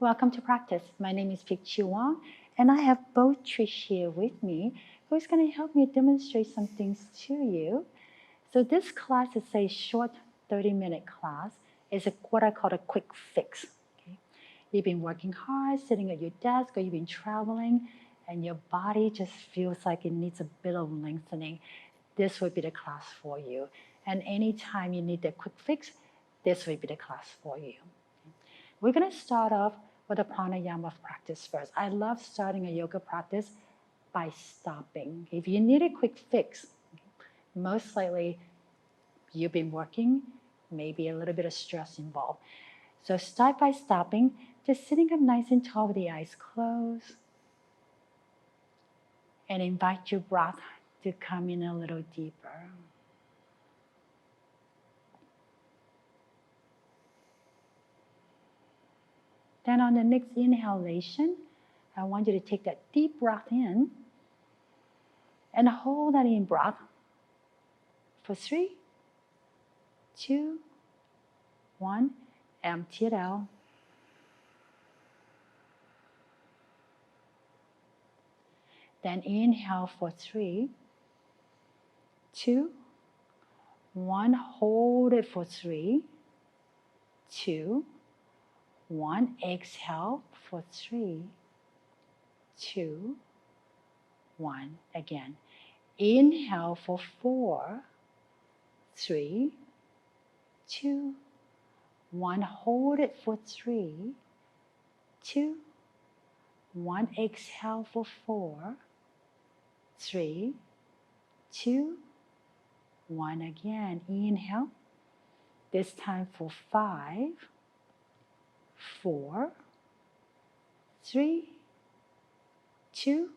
Welcome to Practice. My name is Pik Chi Wong, and I have both Trish here with me, who's going to help me demonstrate some things to you. So this class is a short 30-minute class. It's what I call a quick fix. Okay? You've been working hard, sitting at your desk, or you've been traveling, and your body just feels like it needs a bit of lengthening. This would be the class for you. And anytime you need a quick fix, this would be the class for you. We're going to start off with a pranayama practice first. I love starting a yoga practice by stopping. If you need a quick fix, most likely you've been working, maybe a little bit of stress involved. So start by stopping, just sitting up nice and tall with the eyes closed, and invite your breath to come in a little deeper. Then on the next inhalation, I want you to take that deep breath in and hold that in breath for 3, 2, 1. Empty it out. Then inhale for 3, 2, 1. Hold it for 3, 2, 1. Exhale for 3, 2, 1. Again. Inhale for 4, 3, 2, 1. Hold it for 3, 2, 1. Exhale for 4, 3, 2, 1. Again. Inhale. This time for 5, 4, 3, 2,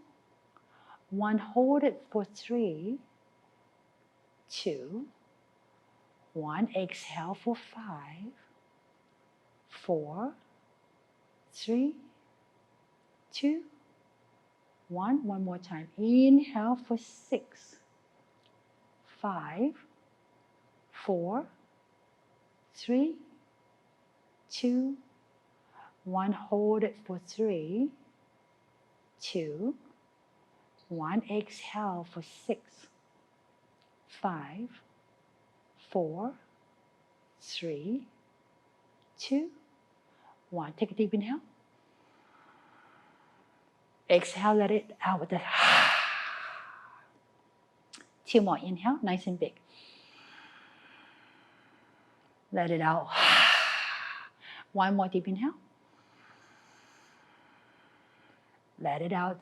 1. Hold it for 3, 2, 1. Exhale for 5, 4, 3, 2, 1. One more time. Inhale for 6, 5, 4, 3, 2, 1. Hold it for 3, 2, 1. Exhale for 6, 5, 4, 3, 2, 1. Take a deep inhale. Exhale, let it out with the 2 more. Inhale, nice and big. Let it out. 1 more deep inhale. Let it out.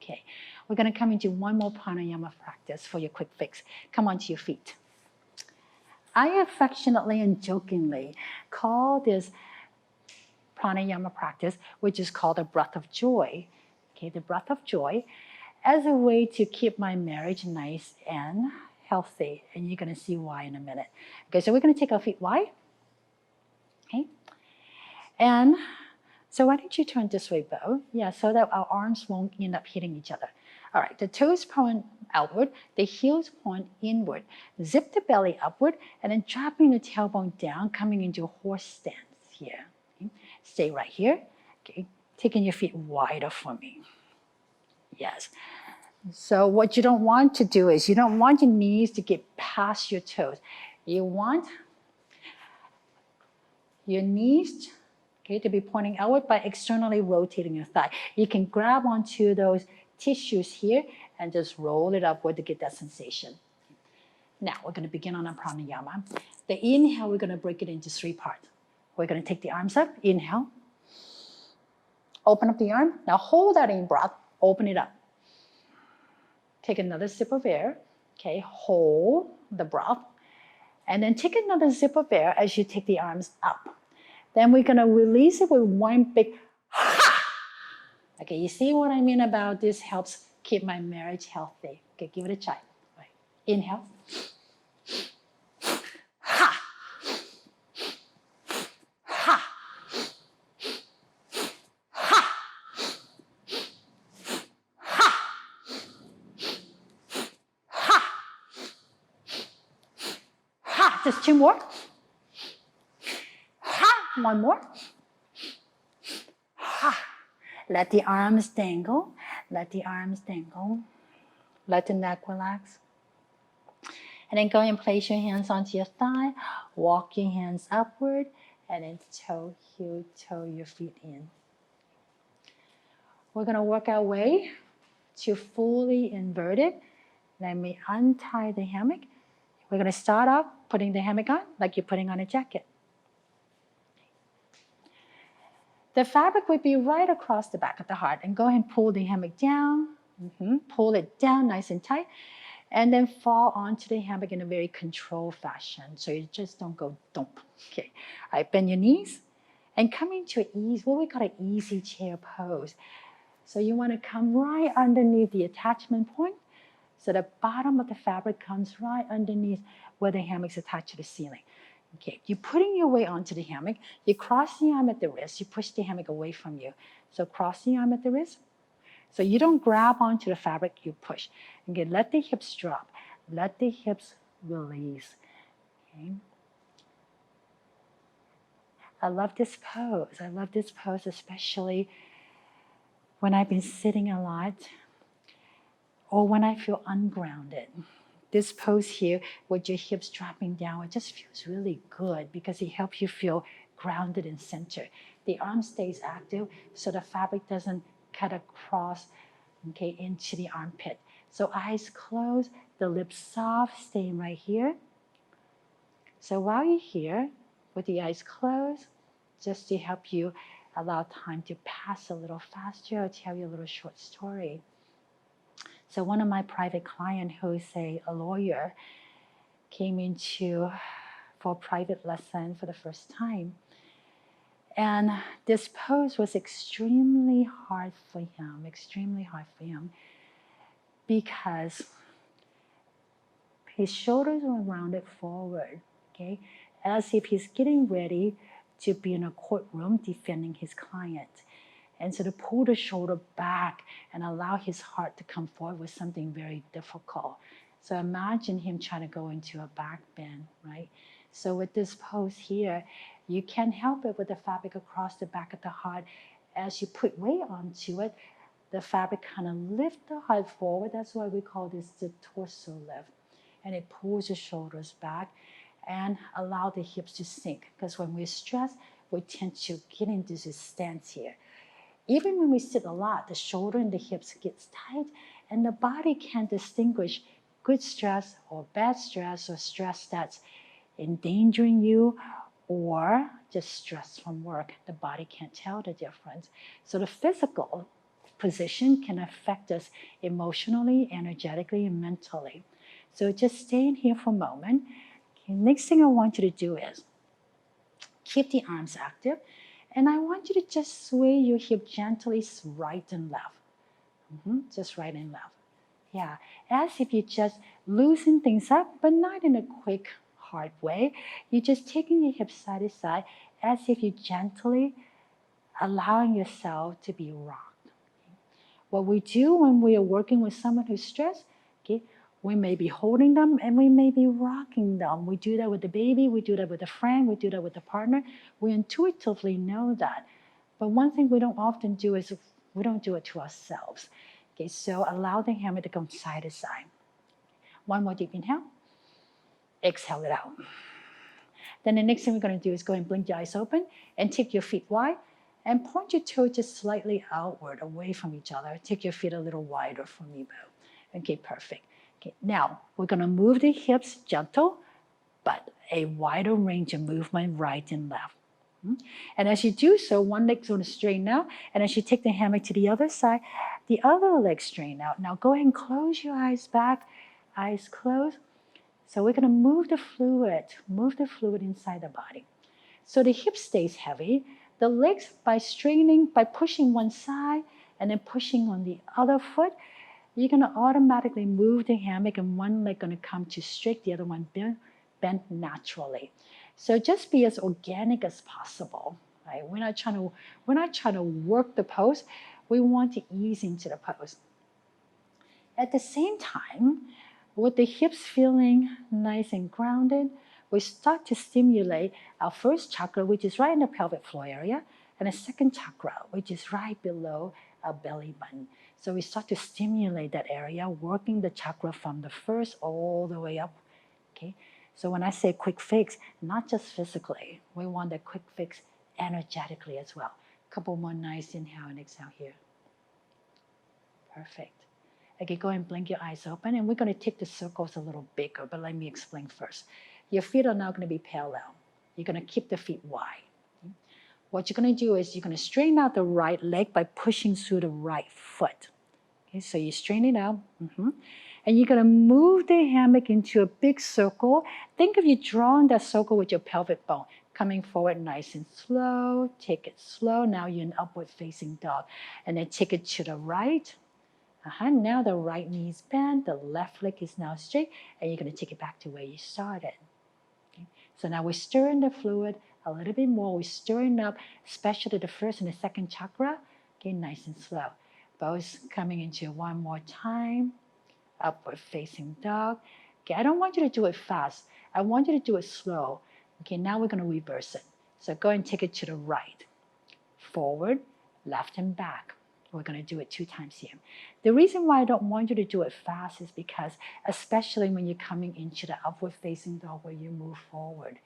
Okay, we're going to come into one more pranayama practice for your quick fix. Come onto your feet. I affectionately and jokingly call this pranayama practice, which is called the breath of joy. Okay, the breath of joy, as a way to keep my marriage nice and healthy. And you're going to see why in a minute. Okay, so we're going to take our feet wide. Okay, and so why don't you turn this way, Bo? Yeah, so that our arms won't end up hitting each other. All right, the toes point outward, the heels point inward. Zip the belly upward, and then dropping the tailbone down, coming into a horse stance here. Okay. Stay right here. Okay, taking your feet wider for me. Yes. So what you don't want to do is you don't want your knees to get past your toes. You want your knees, okay, to be pointing outward by externally rotating your thigh. You can grab onto those tissues here and just roll it upward to get that sensation. Now we're going to begin on a pranayama. The inhale, we're going to break it into 3 parts. We're going to take the arms up. Inhale. Open up the arm. Now hold that in breath. Open it up. Take another sip of air. Okay, hold the breath. And then take another sip of air as you take the arms up. Then we're going to release it with one big ha. Okay, you see what I mean about this helps keep my marriage healthy. Okay, give it a try. Right. Inhale. Ha. Ha. Ha. Ha. Ha. Ha. Just 2 more. Ha. 1 more. Let the arms dangle. Let the arms dangle. Let the neck relax. And then go and place your hands onto your thigh. Walk your hands upward. And then toe your feet in. We're going to work our way to fully inverted. Then we untie the hammock. We're going to start off putting the hammock on like you're putting on a jacket. The fabric would be right across the back of the heart. And go ahead and pull the hammock down. Pull it down nice and tight. And then fall onto the hammock in a very controlled fashion. So you just don't go dump. Okay. All right, bend your knees. And come into what we call an easy chair pose. So you want to come right underneath the attachment point. So the bottom of the fabric comes right underneath where the hammock's attached to the ceiling. Okay, you're putting your weight onto the hammock. You cross the arm at the wrist. You push the hammock away from you. So cross the arm at the wrist. So you don't grab onto the fabric, you push. Okay, let the hips drop. Let the hips release. Okay. I love this pose. I love this pose especially when I've been sitting a lot or when I feel ungrounded. This pose here with your hips dropping down, it just feels really good because it helps you feel grounded and centered. The arm stays active so the fabric doesn't cut across, okay, into the armpit. So eyes closed, the lips soft, staying right here. So while you're here, with the eyes closed, just to help you allow time to pass a little faster, I'll tell you a little short story. So one of my private clients, who's a lawyer, came into for a private lesson for the first time. And this pose was extremely hard for him, because his shoulders were rounded forward, okay, as if he's getting ready to be in a courtroom defending his client. And so to pull the shoulder back and allow his heart to come forward was something very difficult. So imagine him trying to go into a back bend, right? So with this pose here, you can't help it with the fabric across the back of the heart. As you put weight onto it, the fabric kind of lifts the heart forward. That's why we call this the torso lift. And it pulls the shoulders back and allow the hips to sink. Because when we're stressed, we tend to get into this stance here. Even when we sit a lot, the shoulder and the hips gets tight, and the body can't distinguish good stress or bad stress or stress that's endangering you or just stress from work. The body can't tell the difference. So the physical position can affect us emotionally, energetically, and mentally. So just stay in here for a moment. Okay, next thing I want you to do is keep the arms active. And I want you to just sway your hip gently right and left. Just right and left. Yeah, as if you just loosen things up, but not in a quick, hard way. You're just taking your hips side to side as if you're gently allowing yourself to be rocked. What we do when we are working with someone who's stressed, okay, we may be holding them and we may be rocking them. We do that with the baby, we do that with a friend, we do that with a partner. We intuitively know that. But one thing we don't often do is we don't do it to ourselves. Okay, so allow the hammer to come side to side. One more deep inhale. Exhale it out. Then the next thing we're going to do is go and blink your eyes open and take your feet wide and point your toes just slightly outward, away from each other. Take your feet a little wider from you both. Okay, perfect. Okay, now we're going to move the hips gentle, but a wider range of movement right and left. And as you do so, one leg's going to straighten out, and as you take the hammock to the other side, the other leg straighten out. Now go ahead and close your eyes back, eyes closed. So we're going to move the fluid inside the body. So the hip stays heavy. The legs, by pushing one side and then pushing on the other foot, you're going to automatically move the hammock, and one leg going to come to straight, the other one bent naturally. So just be as organic as possible. Right? We're not trying to work the pose. We want to ease into the pose. At the same time, with the hips feeling nice and grounded, we start to stimulate our first chakra, which is right in the pelvic floor area, and the second chakra, which is right below our belly button. So we start to stimulate that area, working the chakra from the first all the way up. Okay. So when I say quick fix, not just physically, we want a quick fix energetically as well. Couple more nice inhale and exhale here. Perfect. Okay, go and blink your eyes open, and we're going to take the circles a little bigger, but let me explain first. Your feet are now going to be parallel. You're going to keep the feet wide. Okay? What you're going to do is you're going to straighten out the right leg by pushing through the right foot. Okay, so you straighten it out. And you're going to move the hammock into a big circle. Think of you drawing that circle with your pelvic bone. Coming forward nice and slow. Take it slow. Now you're in upward facing dog. And then take it to the right. Now the right knee is bent. The left leg is now straight. And you're going to take it back to where you started. Okay? So now we're stirring the fluid a little bit more. We're stirring up, especially the first and the second chakra. Okay, nice and slow. Both coming into one more time. Upward facing dog. Okay, I don't want you to do it fast. I want you to do it slow. Okay, now we're going to reverse it. So go and take it to the right. Forward, left, and back. We're going to do it 2 times here. The reason why I don't want you to do it fast is because, especially when you're coming into the upward facing dog where you move forward,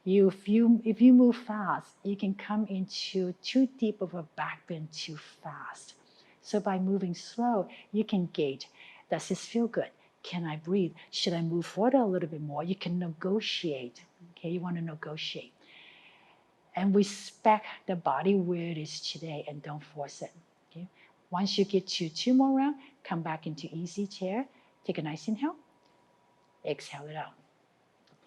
if you move fast, you can come into too deep of a back bend too fast. So by moving slow, you can gauge, does this feel good? Can I breathe? Should I move forward a little bit more? You can negotiate. Okay, you want to negotiate. And respect the body where it is today and don't force it. Okay? Once you get to 2 more rounds, come back into easy chair. Take a nice inhale. Exhale it out.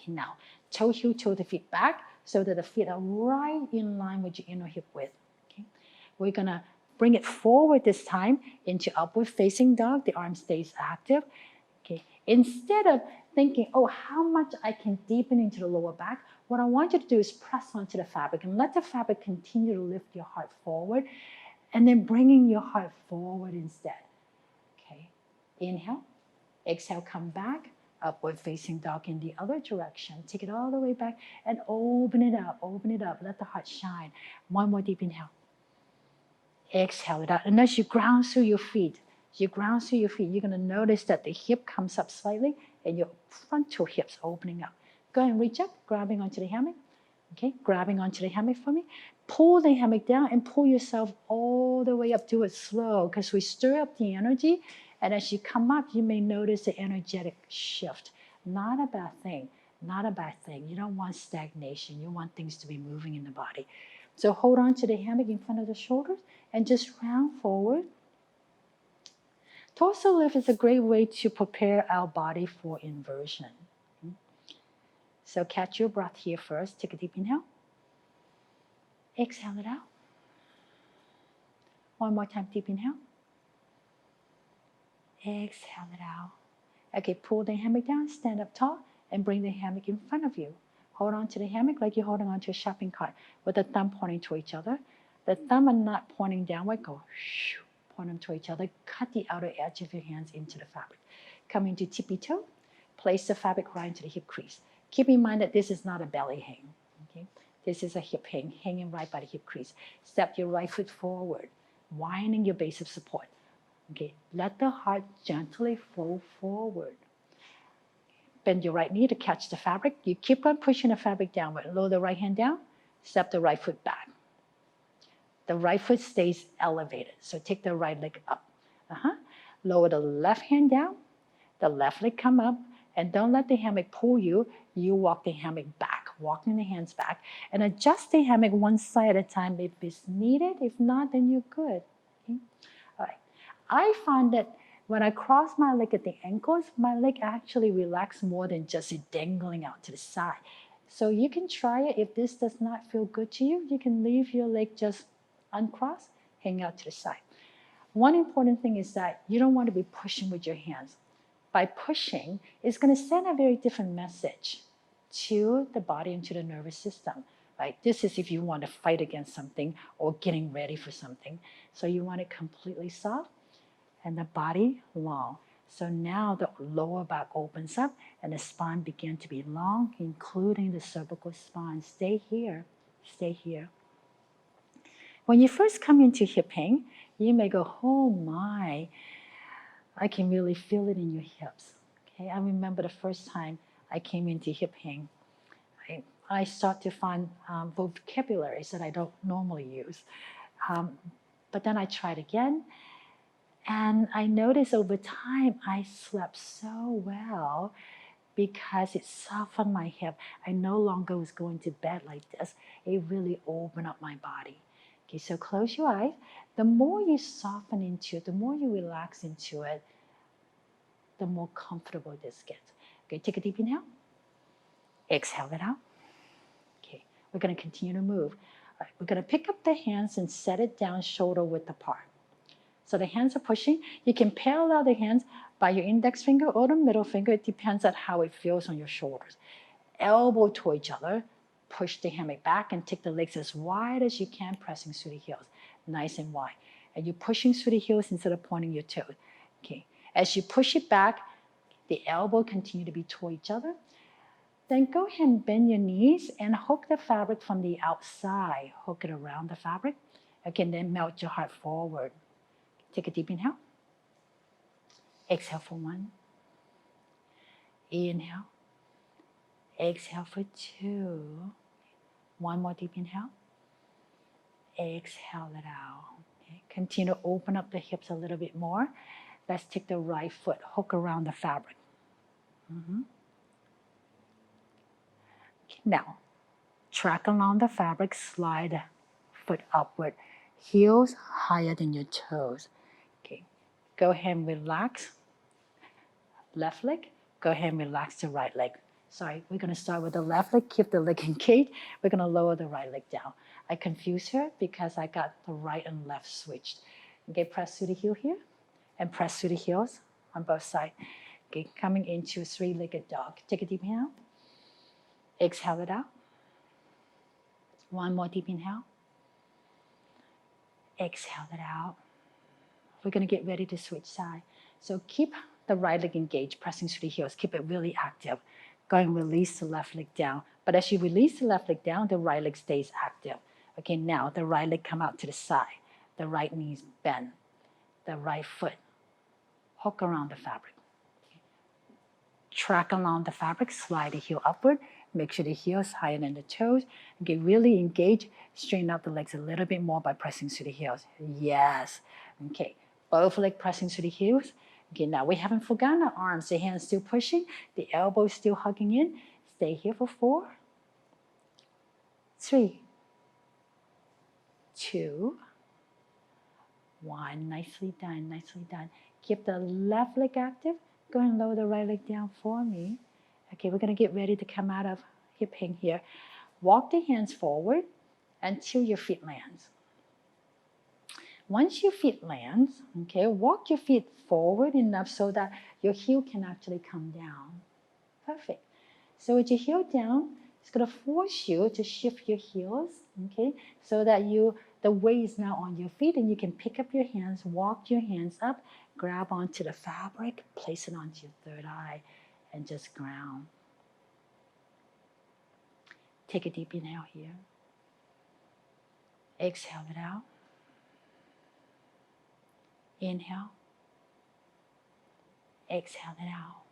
Okay, now, toe heel, toe the feet back so that the feet are right in line with your inner hip width. Okay? We're going to bring it forward this time into upward facing dog. The arm stays active. Okay. Instead of thinking, oh, how much I can deepen into the lower back, what I want you to do is press onto the fabric and let the fabric continue to lift your heart forward, and then bringing your heart forward instead. Okay. Inhale. Exhale, come back. Upward facing dog in the other direction. Take it all the way back and open it up. Open it up. Let the heart shine. One more deep inhale. Exhale it out. And as you ground through your feet, you're going to notice that the hip comes up slightly and your frontal hips opening up. Go ahead and reach up, grabbing onto the hammock. Okay, grabbing onto the hammock for me. Pull the hammock down and pull yourself all the way up. Do it slow because we stir up the energy. And as you come up, you may notice the energetic shift. Not a bad thing. Not a bad thing. You don't want stagnation. You want things to be moving in the body. So hold on to the hammock in front of the shoulders and just round forward. Torso lift is a great way to prepare our body for inversion. So catch your breath here first. Take a deep inhale. Exhale it out. One more time, deep inhale. Exhale it out. Okay, pull the hammock down, stand up tall, and bring the hammock in front of you. Hold on to the hammock like you're holding on to a shopping cart with the thumb pointing to each other. The thumb are not pointing downward. Go shoo, point them to each other. Cut the outer edge of your hands into the fabric. Come into tippy toe. Place the fabric right into the hip crease. Keep in mind that this is not a belly hang. Okay? This is a hip hang, hanging right by the hip crease. Step your right foot forward, widening your base of support. Okay, let the heart gently fold forward. Bend your right knee to catch the fabric. You keep on pushing the fabric downward. Lower the right hand down. Step the right foot back. The right foot stays elevated. So take the right leg up. Lower the left hand down. The left leg come up. And don't let the hammock pull you. You walk the hammock back. Walking the hands back. And adjust the hammock one side at a time if it's needed. If not, then you're good. Okay? All right. I find that when I cross my leg at the ankles, my leg actually relaxes more than just it dangling out to the side. So you can try it. If this does not feel good to you, you can leave your leg just uncrossed, hang out to the side. One important thing is that you don't want to be pushing with your hands. By pushing, it's going to send a very different message to the body and to the nervous system. Right? This is if you want to fight against something or getting ready for something. So you want it completely soft and the body long. So now the lower back opens up and the spine begins to be long, including the cervical spine. Stay here. Stay here. When you first come into hip hang, you may go, oh my, I can really feel it in your hips. Okay, I remember the first time I came into hip hang, I start to find vocabularies that I don't normally use. But then I tried again, and I noticed over time I slept so well because it softened my hip. I no longer was going to bed like this. It really opened up my body. Okay, so close your eyes. The more you soften into it, the more you relax into it, the more comfortable this gets. Okay, take a deep inhale. Exhale it out. Okay, we're going to continue to move. All right, we're going to pick up the hands and set it down shoulder width apart. So the hands are pushing. You can parallel the hands by your index finger or the middle finger. It depends on how it feels on your shoulders. Elbow to each other. Push the hammock back and take the legs as wide as you can, pressing through the heels. Nice and wide. And you're pushing through the heels instead of pointing your toes. Okay. As you push it back, the elbow continue to be toward each other. Then go ahead and bend your knees and hook the fabric from the outside. Hook it around the fabric. Okay, then melt your heart forward. Take a deep inhale. Exhale for 1. Inhale. Exhale for 2. One more deep inhale. Exhale it out. Okay. Continue to open up the hips a little bit more. Let's take the right foot, hook around the fabric. Okay. Now, track along the fabric, slide foot upward. Heels higher than your toes. Okay. Go ahead and relax. Left leg. Go ahead and relax the right leg. Sorry, we're going to start with the left leg, keep the leg engaged. We're going to lower the right leg down. I confused her because I got the right and left switched. Okay, press through the heel here and press through the heels on both sides. Okay, coming into three-legged dog. Take a deep inhale. Exhale it out. One more deep inhale. Exhale it out. We're going to get ready to switch side. So keep the right leg engaged, pressing through the heels. Keep it really active. Go and release the left leg down. But as you release the left leg down, the right leg stays active. Okay, now the right leg come out to the side. The right knees bend. The right foot hook around the fabric. Okay. Track along the fabric, slide the heel upward. Make sure the heel is higher than the toes. And get really engaged. Straighten out the legs a little bit more by pressing through the heels. Yes. Okay, both legs pressing through the heels. Okay, now we haven't forgotten our arms. The hands still pushing, the elbows still hugging in. Stay here for 4, 3, 2, 1. Nicely done, nicely done. Keep the left leg active. Go and lower the right leg down for me. Okay, we're going to get ready to come out of hip hang here. Walk the hands forward until your feet lands. Once your feet lands, okay, walk your feet forward enough so that your heel can actually come down. Perfect. So with your heel down, it's going to force you to shift your heels, okay, so that the weight is now on your feet and you can pick up your hands, walk your hands up, grab onto the fabric, place it onto your third eye, and just ground. Take a deep inhale here. Exhale it out. Inhale. Exhale it out.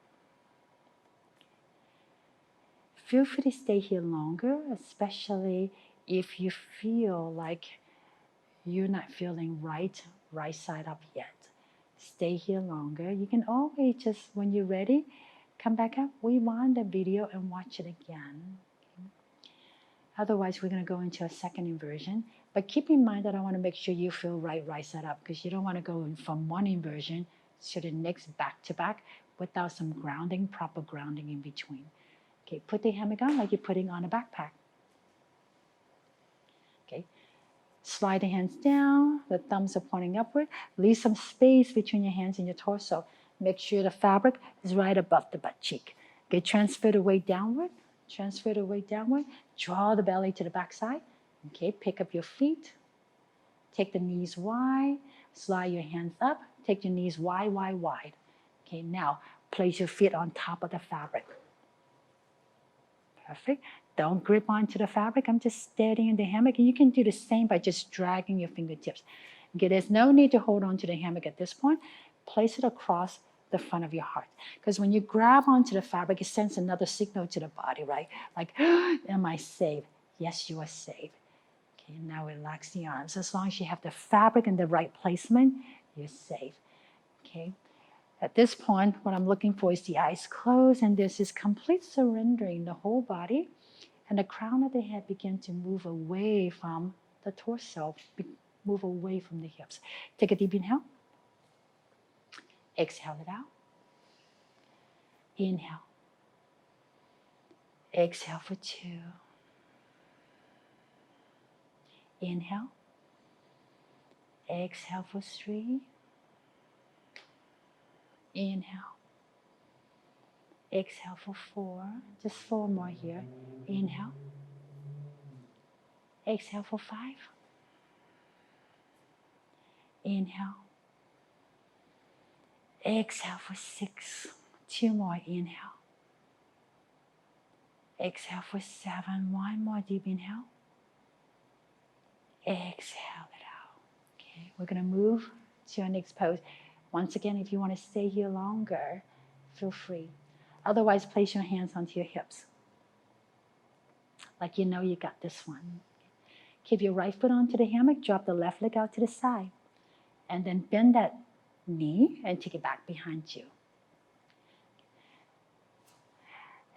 Feel free to stay here longer, especially if you feel like you're not feeling right side up yet. Stay here longer. You can always just, when you're ready, come back up, rewind the video and watch it again. Otherwise, we're going to go into a second inversion. But keep in mind that I want to make sure you feel right side up, because you don't want to go from one inversion to the next back to back without some grounding, proper grounding in between. Okay, put the hammock on like you're putting on a backpack. Okay, slide the hands down, the thumbs are pointing upward. Leave some space between your hands and your torso. Make sure the fabric is right above the butt cheek. Okay, transfer the weight downward. Transfer the weight downward. Draw the belly to the back side. Okay, pick up your feet. Take the knees wide. Slide your hands up. Take your knees wide, wide, wide. Okay, now place your feet on top of the fabric. Perfect. Don't grip onto the fabric. I'm just steadying the hammock. And you can do the same by just dragging your fingertips. Okay, there's no need to hold on to the hammock at this point. Place it across the front of your heart. Because when you grab onto the fabric, it sends another signal to the body, right? Like, am I safe? Yes, you are safe. Okay, now relax the arms. As long as you have the fabric in the right placement, you're safe. Okay. At this point, what I'm looking for is the eyes closed, and there's this complete surrendering the whole body, and the crown of the head begin to move away from the torso, move away from the hips. Take a deep inhale. Exhale it out. Inhale. Exhale for 2. Inhale. Exhale for 3. Inhale. Exhale for 4. Just 4 more here. Inhale. Exhale for 5. Inhale. Exhale for 6. 2 more. Inhale. Exhale for 7. 1 more deep inhale. Exhale it out. Okay, we're going to move to our next pose. Once again, if you want to stay here longer, feel free. Otherwise, place your hands onto your hips. Like you know you got this one. Keep your right foot onto the hammock, drop the left leg out to the side. And then bend that knee and take it back behind you.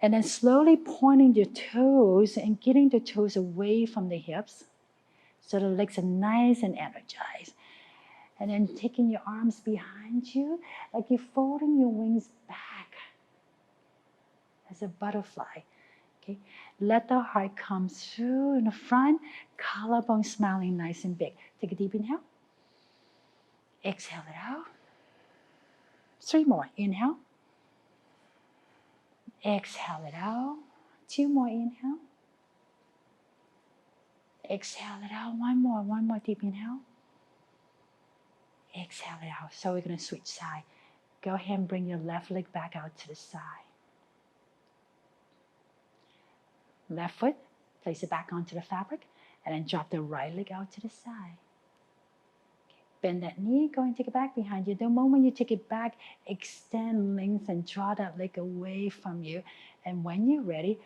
And then slowly pointing your toes and getting the toes away from the hips so the legs are nice and energized. And then taking your arms behind you, like you're folding your wings back as a butterfly. Okay? Let the heart come through in the front, collarbone smiling nice and big. Take a deep inhale. Exhale it out. 3 more. Inhale. Exhale it out. 2 more. Inhale. Exhale it out. 1 more. 1 more deep inhale. Exhale it out. So we're going to switch side. Go ahead and bring your left leg back out to the side. Left foot, place it back onto the fabric, and then drop the right leg out to the side. Okay. Bend that knee, go and take it back behind you. The moment you take it back, extend, lengthen, draw that leg away from you. And when you're ready,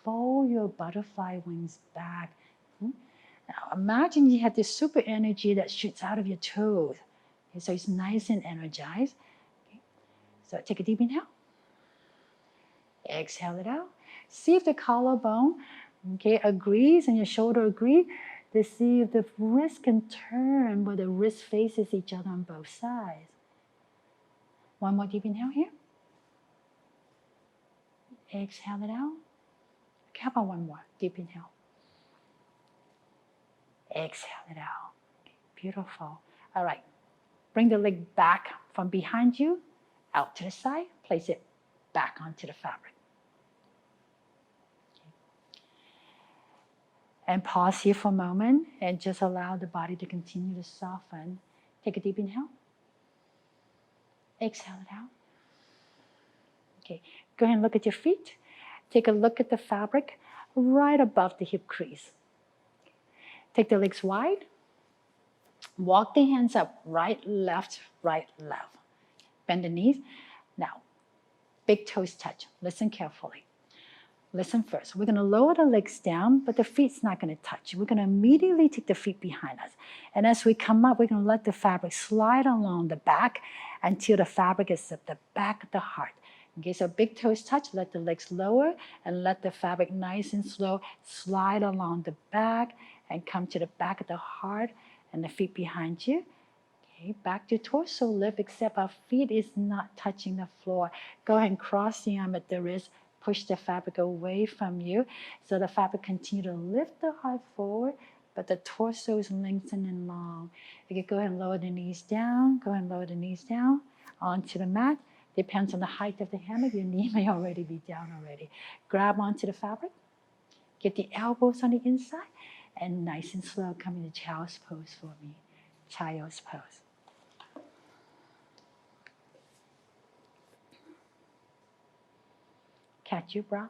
fold your butterfly wings back. Now imagine you have this super energy that shoots out of your toes. Okay, so it's nice and energized. Okay. So take a deep inhale. Exhale it out. See if the collarbone, okay, agrees and your shoulder agree. To see if the wrist can turn where the wrist faces each other on both sides. 1 more deep inhale here. Exhale it out. How about 1 more deep inhale? Exhale it out. Okay, beautiful. All right. Bring the leg back from behind you, out to the side. Place it back onto the fabric. And pause here for a moment and just allow the body to continue to soften. Take a deep inhale. Exhale it out. Okay, go ahead and look at your feet. Take a look at the fabric right above the hip crease. Take the legs wide. Walk the hands up, right, left, right, left. Bend the knees. Now, big toes touch. Listen carefully. Listen first. We're going to lower the legs down, but the feet's not going to touch. We're going to immediately take the feet behind us. And as we come up, we're going to let the fabric slide along the back until the fabric is at the back of the heart. Okay, so big toes touch, let the legs lower, and let the fabric nice and slow slide along the back and come to the back of the heart and the feet behind you. Okay, back to torso lift, except our feet is not touching the floor. Go ahead and cross the arm at the wrist. Push the fabric away from you so the fabric continue to lift the heart forward, but the torso is lengthened and long. You can go ahead and lower the knees down. Go ahead and lower the knees down onto the mat. Depends on the height of the hammock. Your knee may already be down already. Grab onto the fabric. Get the elbows on the inside. And nice and slow, come into child's pose for me. Child's pose. Catch your breath.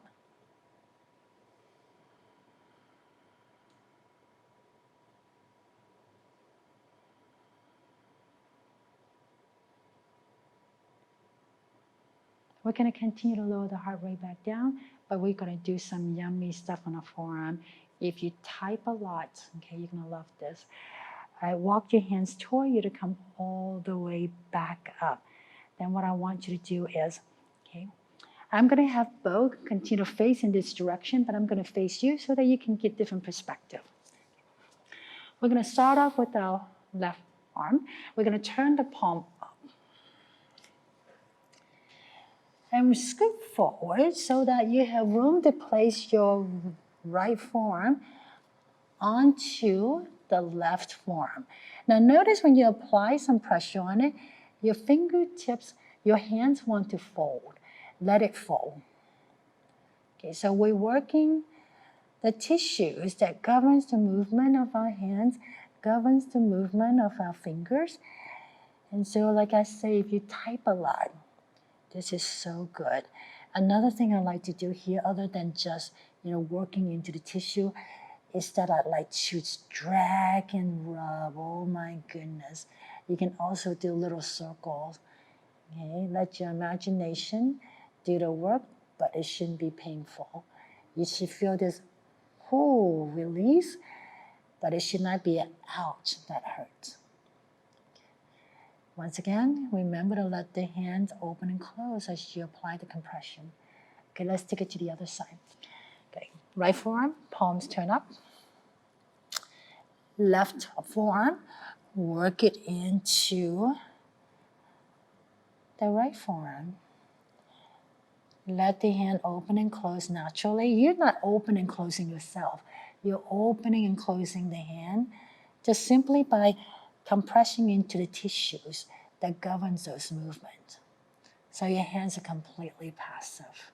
We're going to continue to lower the heart rate back down, but we're going to do some yummy stuff on the forearm. If you type a lot, okay, you're going to love this. I walk your hands toward you to come all the way back up. Then what I want you to do is, okay, I'm going to have both continue to face in this direction, but I'm going to face you so that you can get different perspective. We're going to start off with our left arm. We're going to turn the palm up. And scoot forward so that you have room to place your right forearm onto the left forearm. Now notice when you apply some pressure on it, your fingertips, your hands want to fold. Let it fold. Okay, so we're working the tissues that governs the movement of our hands, governs the movement of our fingers. And so like I say, if you type a lot, this is so good. Another thing I like to do here, other than just working into the tissue, is that I like to drag and rub. Oh my goodness. You can also do little circles. Okay, let your imagination do the work, but it shouldn't be painful. You should feel this whole release, but it should not be an ouch that hurts. Once again, remember to let the hands open and close as you apply the compression. Okay, let's take it to the other side. Okay, right forearm, palms turn up. Left forearm, work it into the right forearm. Let the hand open and close naturally. You're not opening and closing yourself. You're opening and closing the hand just simply by compressing into the tissues that governs those movements. So your hands are completely passive.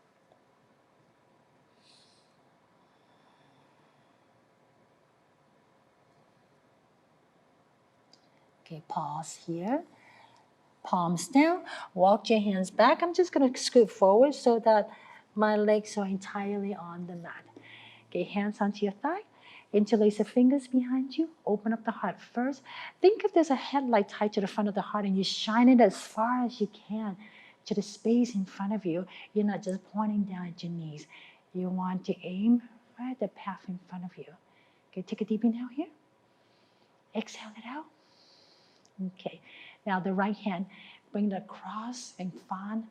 Okay, pause here. Palms down, walk your hands back. I'm just going to scoot forward so that my legs are entirely on the mat. Okay, hands onto your thigh. Interlace the fingers behind you. Open up the heart first. Think if there's a headlight tied to the front of the heart and you shine it as far as you can to the space in front of you. You're not just pointing down at your knees. You want to aim right at the path in front of you. Okay, take a deep inhale here. Exhale it out. Okay, now the right hand, bring it across and find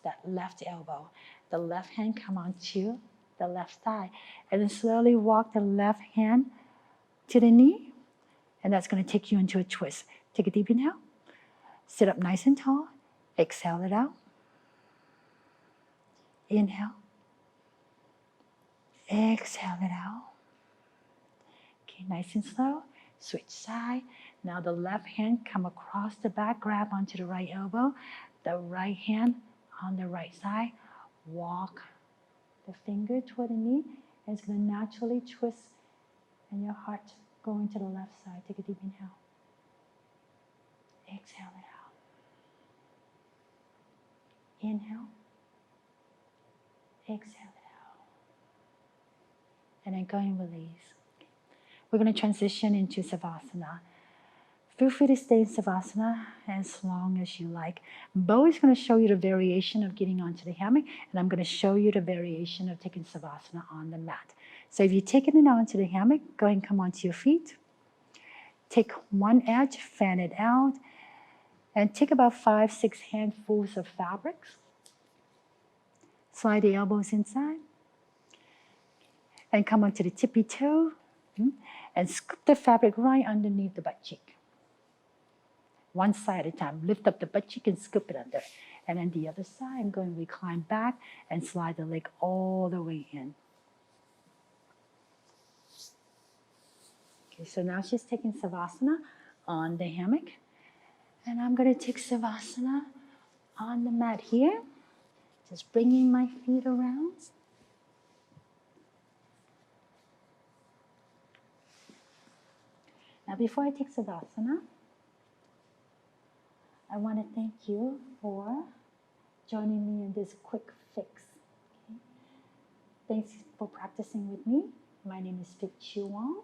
that left elbow. The left hand come onto the left thigh. And then slowly walk the left hand to the knee. And that's going to take you into a twist. Take a deep inhale. Sit up nice and tall. Exhale it out. Inhale. Exhale it out. Okay, nice and slow. Switch side. Now the left hand come across the back, grab onto the right elbow. The right hand on the right side. Walk the finger toward the knee. And it's going to naturally twist and your heart going to the left side. Take a deep inhale. Exhale it out. Inhale. Exhale it out. And then go and release. We're going to transition into Savasana. Feel free to stay in Savasana as long as you like. Bo is going to show you the variation of getting onto the hammock, and I'm going to show you the variation of taking Savasana on the mat. So if you're taking it onto the hammock, go ahead and come onto your feet. Take one edge, fan it out, and take about 5-6 handfuls of fabrics. Slide the elbows inside, and come onto the tippy toe, and scoop the fabric right underneath the butt cheek. One side at a time. Lift up the butt cheek and scoop it under. And then the other side, I'm going to recline back and slide the leg all the way in. Okay, so now she's taking Savasana on the hammock. And I'm going to take Savasana on the mat here. Just bringing my feet around. Now before I take Savasana, I want to thank you for joining me in this quick fix. Okay? Thanks for practicing with me. My name is Vic Chuang.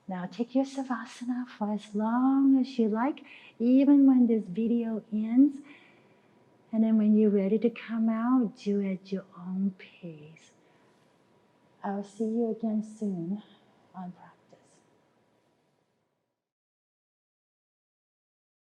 Now take your Savasana for as long as you like. Even when this video ends, And then when you're ready to come out, do it at your own pace. I'll see you again soon on practice.